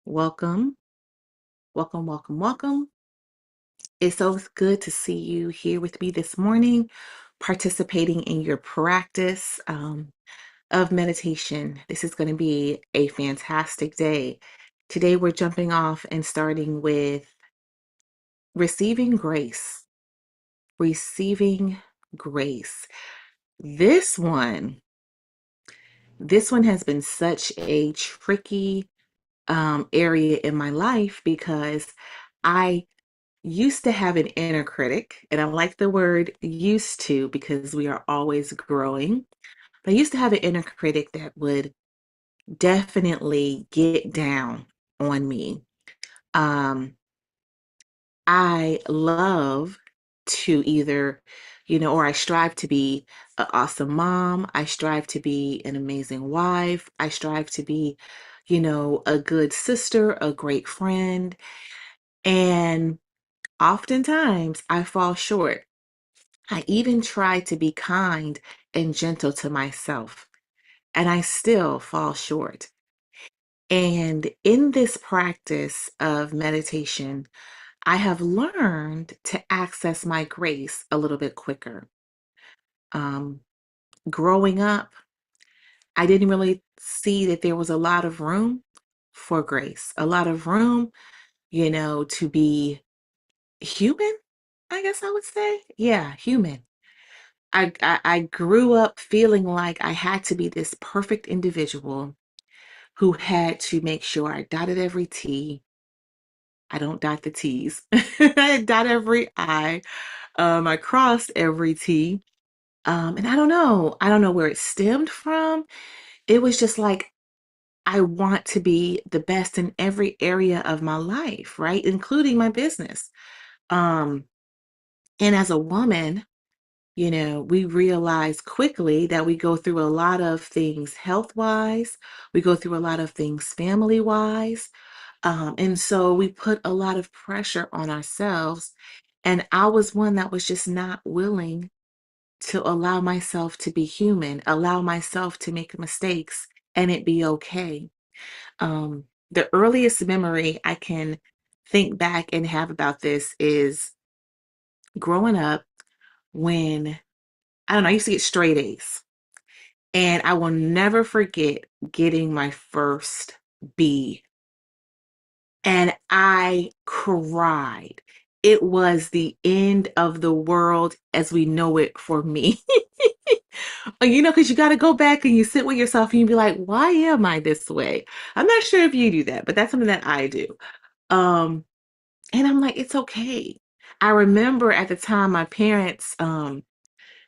Welcome, welcome, welcome, welcome. It's so good to see you here with me this morning, participating in your practice of meditation. This is going to be a fantastic day. Today, we're jumping off and starting with receiving grace. Receiving grace. This one, this one has been such a tricky area in my life because I used to have an inner critic, and I like the word used to because we are always growing. But I used to have an inner critic that would definitely get down on me. Um, I love to either, or I strive to be an awesome mom. I strive to be an amazing wife. I strive to be, a good sister, a great friend. And oftentimes I fall short. I even try to be kind and gentle to myself, and I still fall short. And in this practice of meditation, I have learned to access my grace a little bit quicker. Um, Growing up, I didn't really see that there was a lot of room for grace, a lot of room, to be human, I guess I would say. Yeah, human. I grew up feeling like I had to be this perfect individual who had to make sure I dotted every T. I don't dot the T's. I dot every I. I crossed every T. And I don't know. I don't know where it stemmed from. It was just like I want to be the best in every area of my life, right? Including my business. Um, and as a woman, we realize quickly that we go through a lot of things health wise, we go through a lot of things family wise. And so we put a lot of pressure on ourselves. And I was one that was just not willing to allow myself to be human, allow myself to make mistakes and it be okay. The earliest memory I can think back and have about this is growing up when, I don't know, I used to get straight A's. And I will never forget getting my first B. And I cried. It was the end of the world as we know it for me. Because you got to go back and you sit with yourself and you be like, why am I this way? I'm not sure if you do that, but that's something that I do. Um, and I'm like, it's okay. I remember at the time my parents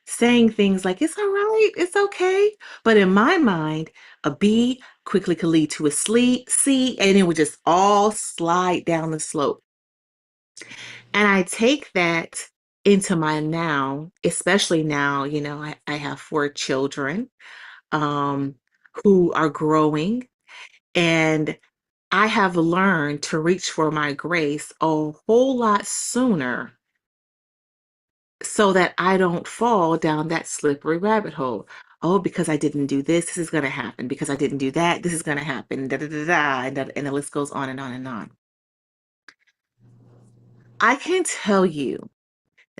saying things like, it's all right, it's okay. But in my mind, a B quickly could lead to a C, and it would just all slide down the slope. And I take that into my now, especially now, I have four children um, who are growing, and I have learned to reach for my grace a whole lot sooner so that I don't fall down that slippery rabbit hole. Oh, because I didn't do this, this is going to happen. Because I didn't do that, this is going to happen. Da, da, da, da, and the list goes on and on and on. I can tell you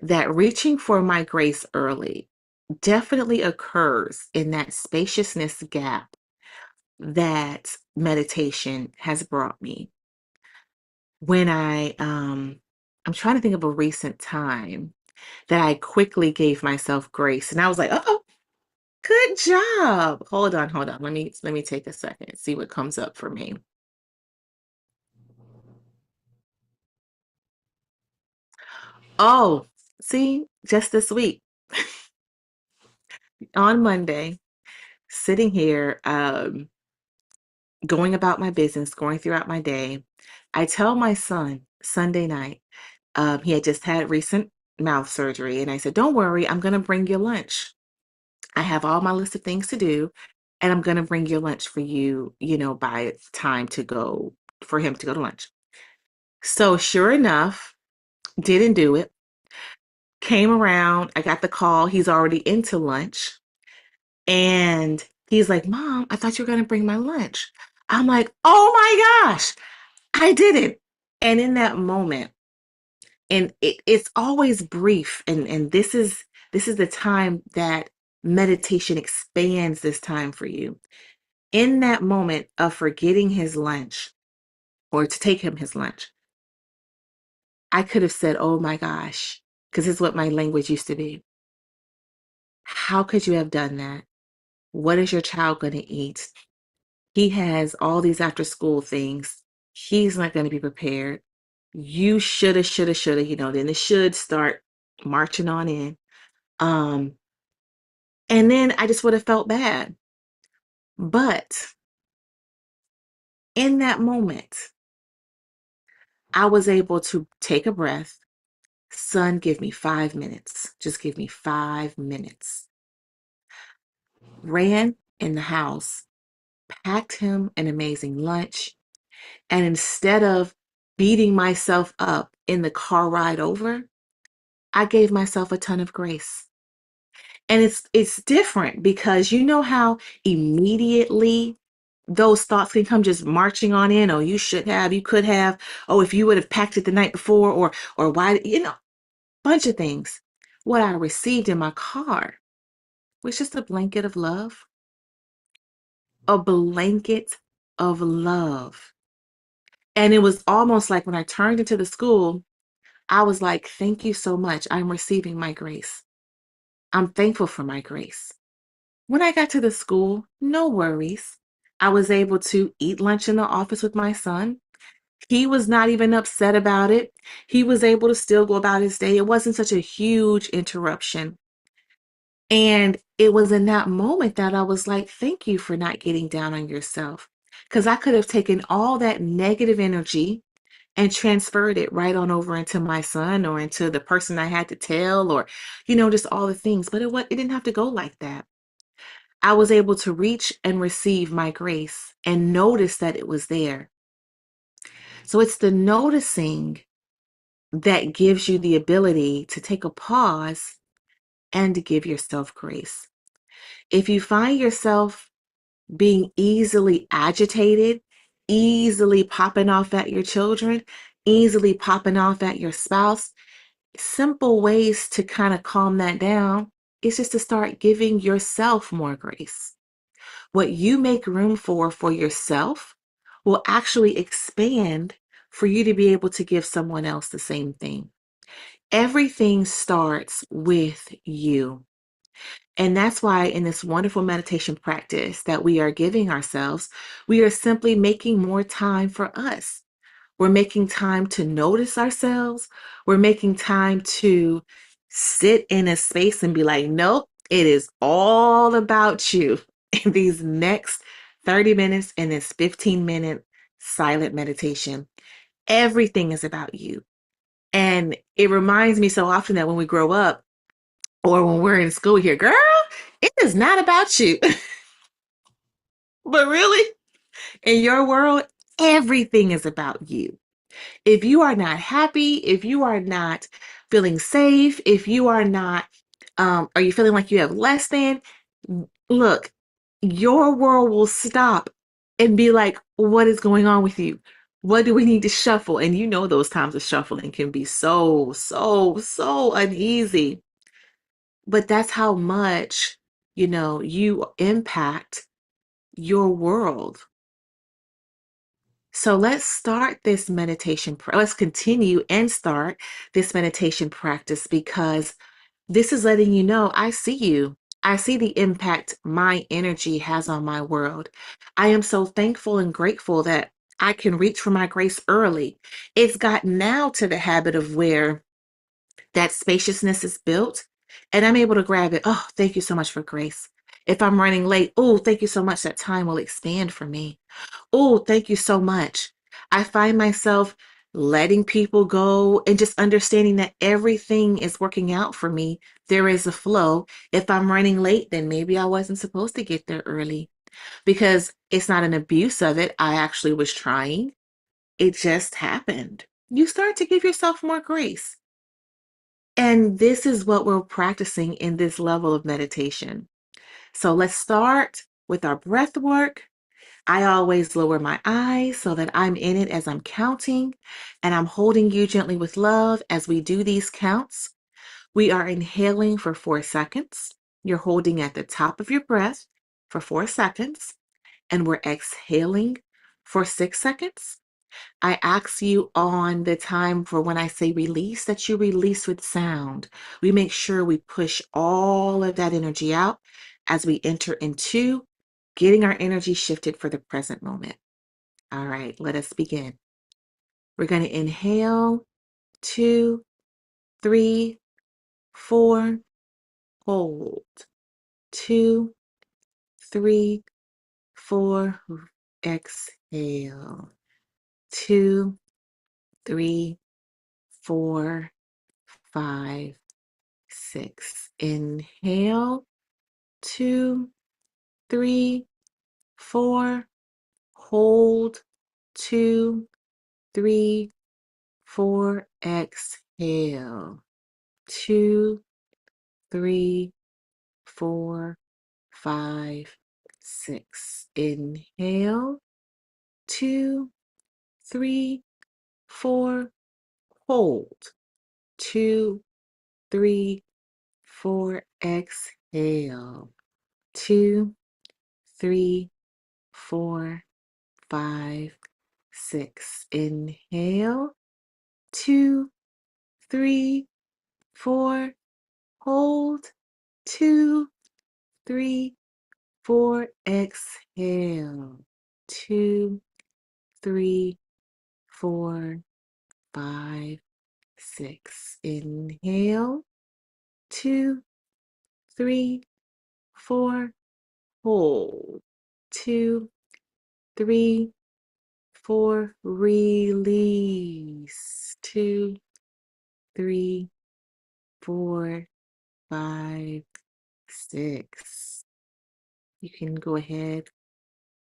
that reaching for my grace early definitely occurs in that spaciousness gap that meditation has brought me. When I'm trying to think of a recent time that I quickly gave myself grace, and I was like, "Oh, good job. Hold on. Let me take a second and see what comes up for me." Oh, see, just this week on Monday, sitting here, going about my business, going throughout my day, I tell my son Sunday night, he had just had recent mouth surgery, and I said, "Don't worry, I'm gonna bring you lunch. I have all my list of things to do, and I'm gonna bring your lunch for you, by it's time to go for him to go to lunch." So sure enough, didn't do it. Came around, I got the call, he's already into lunch, and he's like, "Mom, I thought you were gonna bring my lunch." I'm like, "Oh my gosh." I didn't. And in that moment, and it's always brief, and this is the time that meditation expands this time for you. In that moment of forgetting his lunch or to take him his lunch, I could have said, oh my gosh, because this is what my language used to be. How could you have done that? What is your child going to eat? He has all these after school things. He's not going to be prepared. You shoulda, shoulda, shoulda, then the should start marching on in. Um, and then I just would have felt bad. But in that moment, I was able to take a breath. Son, give me 5 minutes. Just give me 5 minutes. Ran in the house, packed him an amazing lunch, and instead of beating myself up in the car ride over, I gave myself a ton of grace. And it's different because you know how immediately those thoughts can come just marching on in. Oh, you should have, you could have. Oh, if you would have packed it the night before, or why, bunch of things. What I received in my car was just a blanket of love, a blanket of love. And it was almost like when I turned into the school, I was like, thank you so much. I'm receiving my grace. I'm thankful for my grace. When I got to the school, no worries. I was able to eat lunch in the office with my son. He was not even upset about it. He was able to still go about his day. It wasn't such a huge interruption. And it was in that moment that I was like, thank you for not getting down on yourself. Because I could have taken all that negative energy and transferred it right on over into my son or into the person I had to tell or, just all the things. But it didn't have to go like that. I was able to reach and receive my grace and notice that it was there. So it's the noticing that gives you the ability to take a pause and to give yourself grace. If you find yourself being easily agitated, easily popping off at your children, easily popping off at your spouse, simple ways to kind of calm that down is just to start giving yourself more grace. What you make room for yourself will actually expand for you to be able to give someone else the same thing. Everything starts with you. And that's why in this wonderful meditation practice that we are giving ourselves, we are simply making more time for us. We're making time to notice ourselves. We're making time to sit in a space and be like, nope, it is all about you in these next 30 minutes in this 15-minute silent meditation. Everything is about you. And it reminds me so often that when we grow up or when we're in school here, girl, it is not about you. But really, in your world, everything is about you. If you are not happy, if you are not feeling safe, if you are not, are you feeling like you have less than, look, your world will stop and be like, what is going on with you? What do we need to shuffle? And those times of shuffling can be so, so, so uneasy. But that's how much, you impact your world. So let's start this meditation. Let's continue and start this meditation practice because this is letting you know I see you. I see the impact my energy has on my world. I am so thankful and grateful that I can reach for my grace early. It's gotten now to the habit of where that spaciousness is built and I'm able to grab it. Oh, thank you so much for grace. If I'm running late, oh, thank you so much. That time will expand for me. Oh, thank you so much. I find myself letting people go and just understanding that everything is working out for me. There is a flow. If I'm running late, then maybe I wasn't supposed to get there early because it's not an abuse of it. I actually was trying. It just happened. You start to give yourself more grace. And this is what we're practicing in this level of meditation. So let's start with our breath work. I always lower my eyes so that I'm in it as I'm counting, and I'm holding you gently with love as we do these counts. We are inhaling for 4 seconds. You're holding at the top of your breath for 4 seconds, and we're exhaling for 6 seconds. I ask you on the time for when I say release that you release with sound. We make sure we push all of that energy out as we enter into getting our energy shifted for the present moment. All right, let us begin. We're going to inhale, 2, 3, 4, hold, 2, 3, 4, exhale, 2, 3, 4, 5, 6. Inhale, 2, 3, 4. Hold, 2, 3, 4. Exhale, 2, 3, 4, 5, 6. Inhale, 2, 3, 4. Hold, 2, 3, 4. Exhale, 2, 3, 4, 5, 6. Inhale, 2, 3, 4. Hold, 2, 3, 4. Exhale, 2, 3, 4, 5, 6. Inhale, 2, 3, 4. Hold, 2, 3, 4. Release, 2, 3, 4, 5, 6. You can go ahead,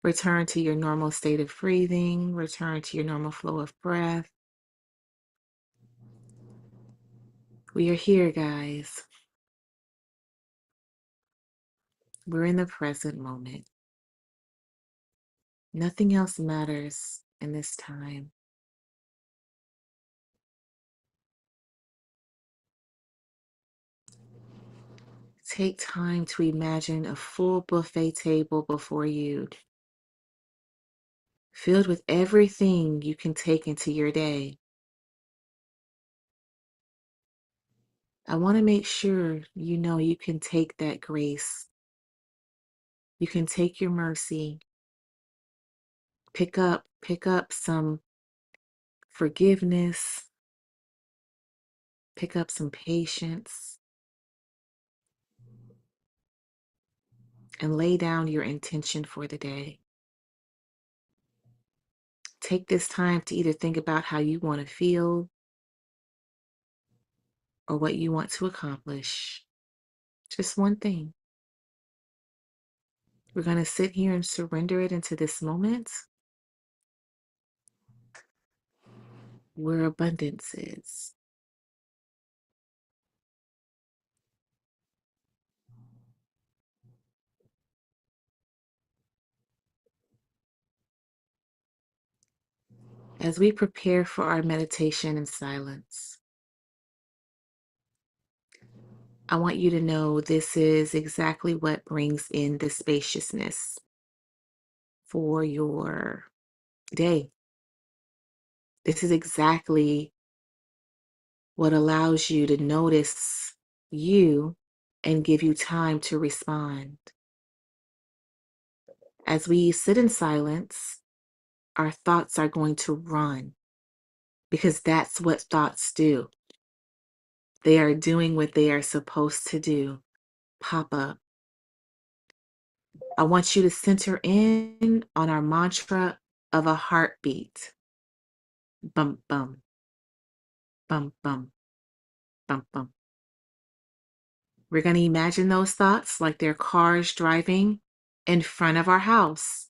return to your normal state of breathing, return to your normal flow of breath. We are here, guys. We're in the present moment. Nothing else matters in this time. Take time to imagine a full buffet table before you, filled with everything you can take into your day. I want to make sure you know you can take that grace. You can take your mercy. Pick up some forgiveness. Pick up some patience and lay down your intention for the day. Take this time to either think about how you want to feel or what you want to accomplish. Just one thing. We're going to sit here and surrender it into this moment where abundance is. As we prepare for our meditation in silence, I want you to know this is exactly what brings in the spaciousness for your day. This is exactly what allows you to notice you and give you time to respond. As we sit in silence, our thoughts are going to run because that's what thoughts do. They are doing what they are supposed to do. Pop up. I want you to center in on our mantra of a heartbeat. Bum, bum, bum, bum, bum, bum. We're going to imagine those thoughts like they're cars driving in front of our house.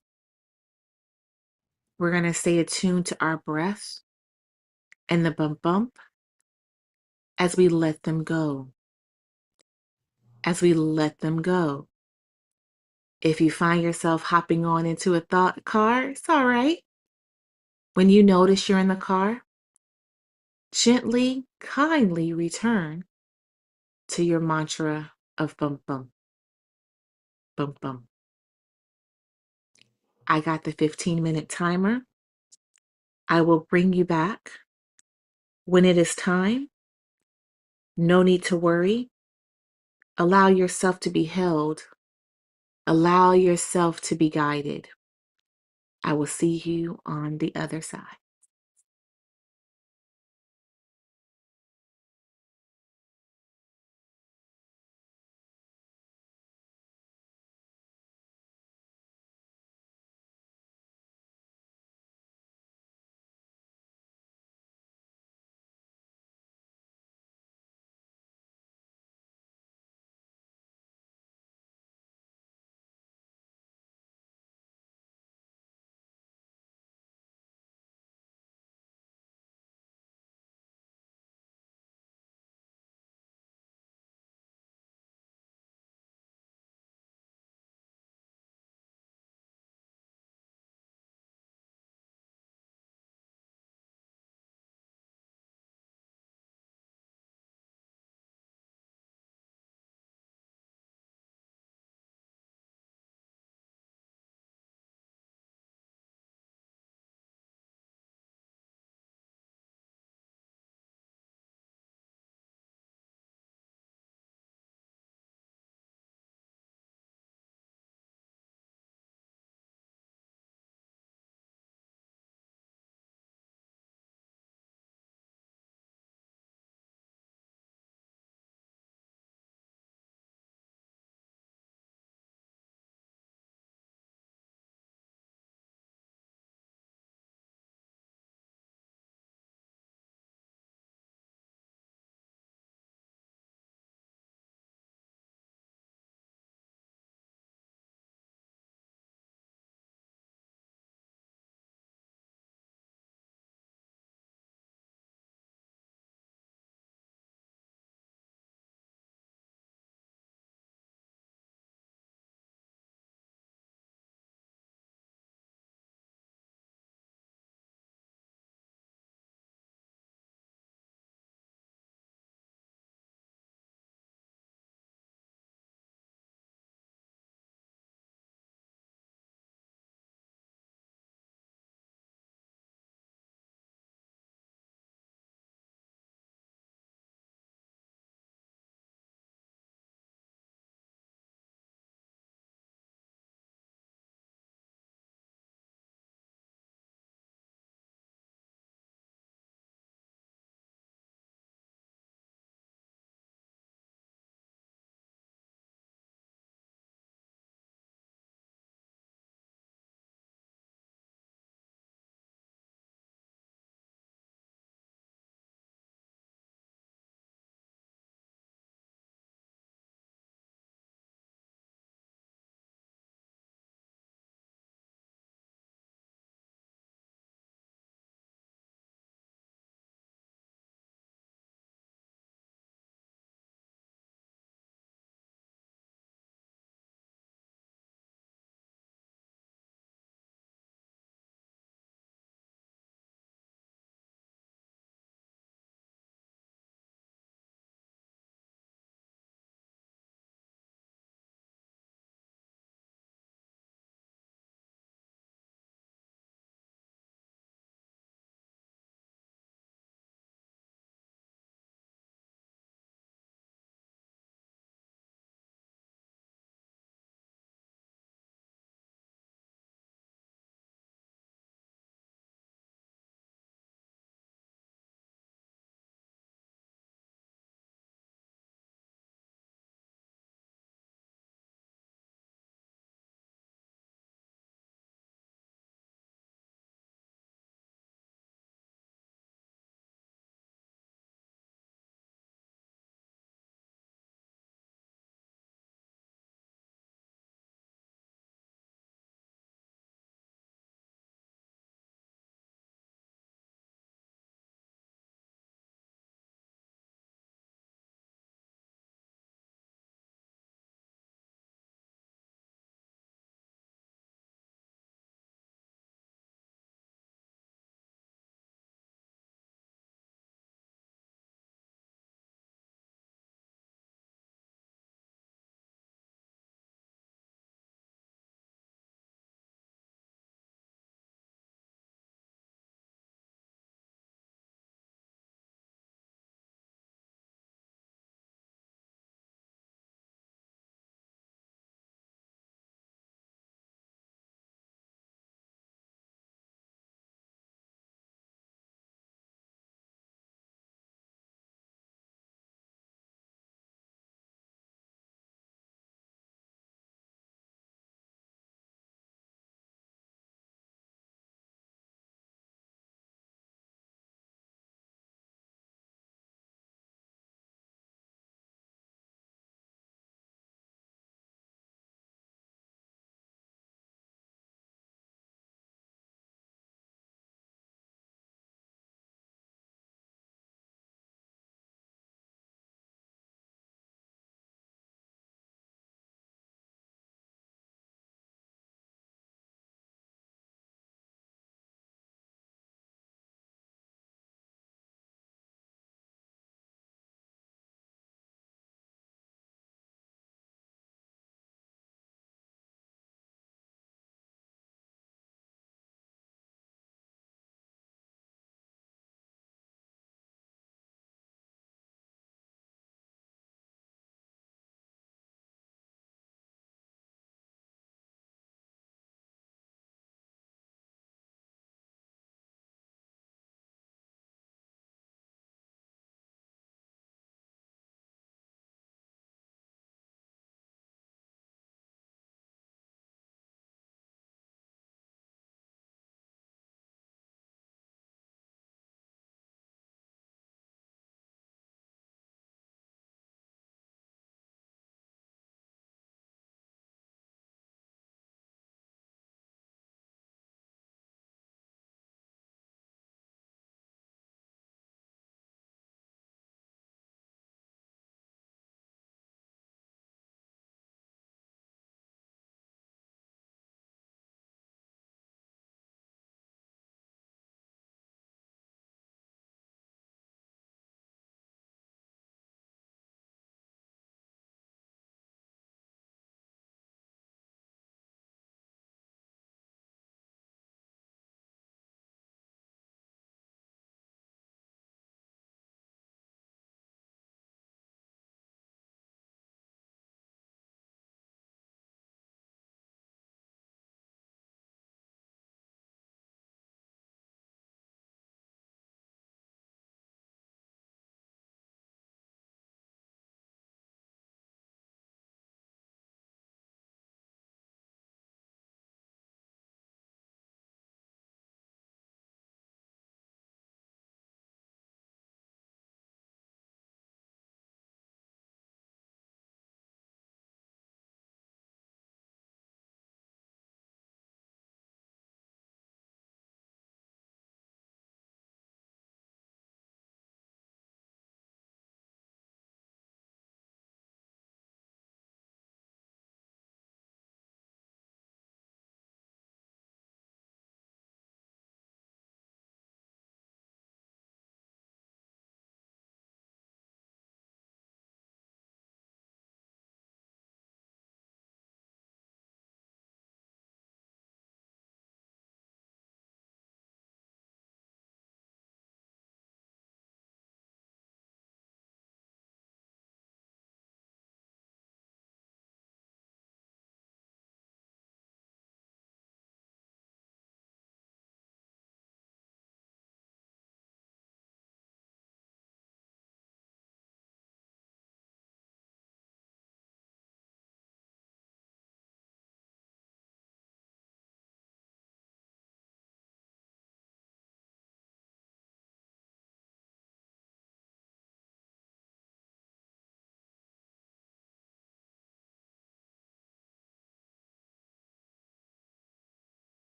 We're going to stay attuned to our breath and the bump bump as we let them go. As we let them go. If you find yourself hopping on into a thought car, it's all right. When you notice you're in the car, gently, kindly return to your mantra of bum bum, bum bum. I got the 15-minute timer. I will bring you back when it is time. No need to worry. Allow yourself to be held. Allow yourself to be guided. I will see you on the other side.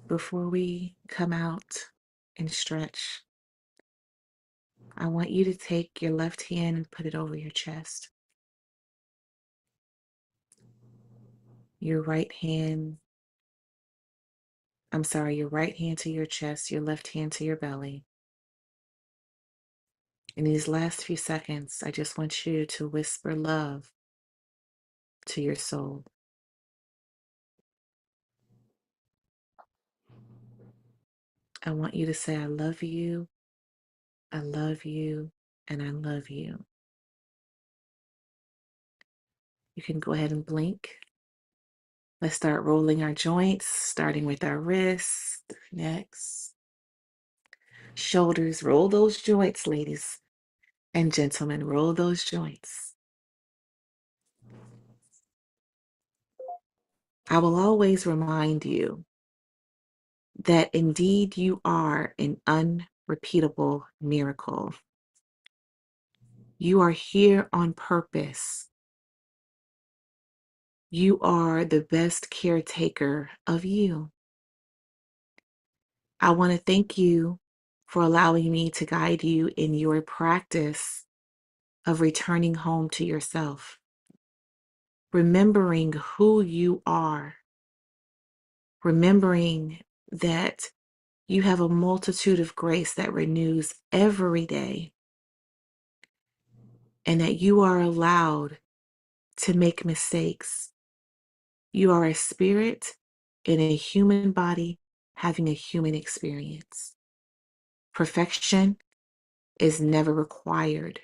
Before we come out and stretch, I want you to take your left hand and put it over your chest. Your right hand, your right hand to your chest, your left hand to your belly. In these last few seconds, I just want you to whisper love to your soul. I want you to say, I love you, I love you, and I love you. You can go ahead and blink. Let's start rolling our joints, starting with our wrists, necks, shoulders. Roll those joints, ladies and gentlemen, roll those joints. I will always remind you that indeed you are an unrepeatable miracle. You are here on purpose. You are the best caretaker of you. I want to thank you for allowing me to guide you in your practice of returning home to yourself, remembering who you are, remembering that you have a multitude of grace that renews every day, and that you are allowed to make mistakes. You are a spirit in a human body having a human experience. Perfection is never required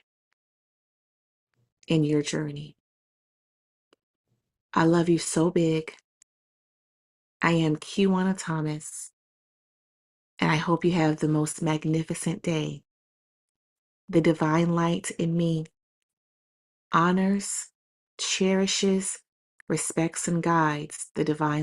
in your journey. I love you so big. I am Kiwana Thomas, and I hope you have the most magnificent day. The divine light in me honors, cherishes, respects, and guides the divine